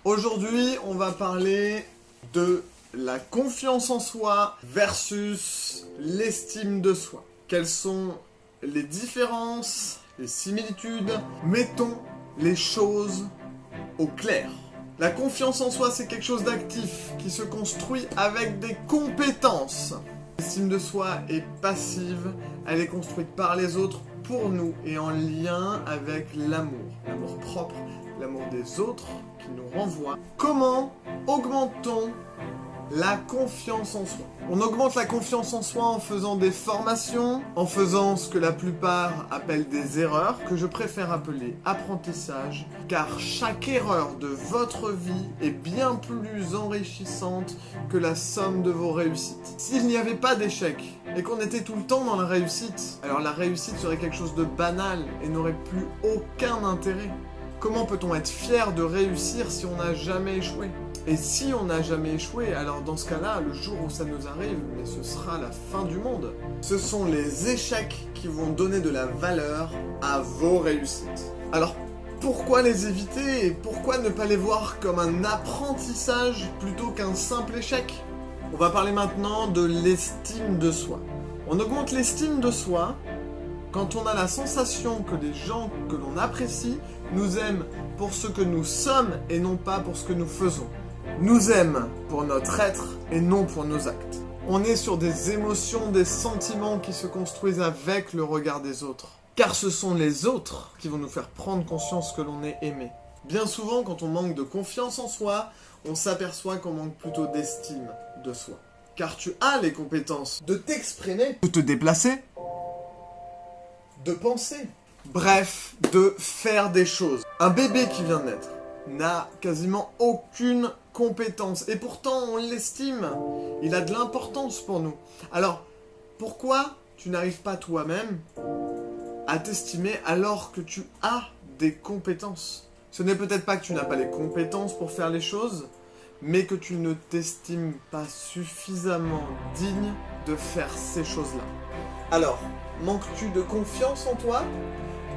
Aujourd'hui, on va parler de la confiance en soi versus l'estime de soi. Quelles sont les différences, les similitudes? Mettons les choses au clair. La confiance en soi, c'est quelque chose d'actif qui se construit avec des compétences. L'estime de soi est passive, elle est construite par les autres pour nous et en lien avec l'amour. L'amour propre, l'amour des autres qui nous renvoie. Comment augmente-t-on la confiance en soi? On augmente la confiance en soi en faisant des formations, en faisant ce que la plupart appellent des erreurs, que je préfère appeler apprentissage, car chaque erreur de votre vie est bien plus enrichissante que la somme de vos réussites. S'il n'y avait pas d'échec, et qu'on était tout le temps dans la réussite, alors la réussite serait quelque chose de banal et n'aurait plus aucun intérêt. Comment peut-on être fier de réussir si on n'a jamais échoué? Et si on n'a jamais échoué, alors dans ce cas-là, le jour où ça nous arrive, mais ce sera la fin du monde. Ce sont les échecs qui vont donner de la valeur à vos réussites. Alors pourquoi les éviter et pourquoi ne pas les voir comme un apprentissage plutôt qu'un simple échec? On va parler maintenant de l'estime de soi. On augmente l'estime de soi quand on a la sensation que les gens que l'on apprécie nous aiment pour ce que nous sommes et non pas pour ce que nous faisons. Nous aiment pour notre être et non pour nos actes. On est sur des émotions, des sentiments qui se construisent avec le regard des autres. Car ce sont les autres qui vont nous faire prendre conscience que l'on est aimé. Bien souvent, quand on manque de confiance en soi, on s'aperçoit qu'on manque plutôt d'estime de soi. Car tu as les compétences de t'exprimer, de te déplacer, de penser. Bref, de faire des choses. Un bébé qui vient de naître n'a quasiment aucune compétence. Et pourtant, on l'estime. Il a de l'importance pour nous. Alors, pourquoi tu n'arrives pas toi-même à t'estimer alors que tu as des compétences? Ce n'est peut-être pas que tu n'as pas les compétences pour faire les choses, mais que tu ne t'estimes pas suffisamment digne de faire ces choses-là. Alors, manques-tu de confiance en toi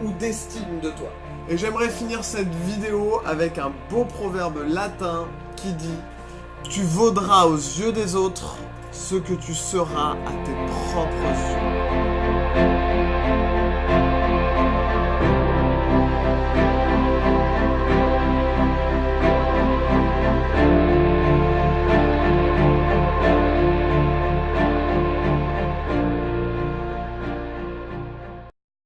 ou d'estime de toi? Et j'aimerais finir cette vidéo avec un beau proverbe latin qui dit « Tu vaudras aux yeux des autres ce que tu seras à tes propres yeux ».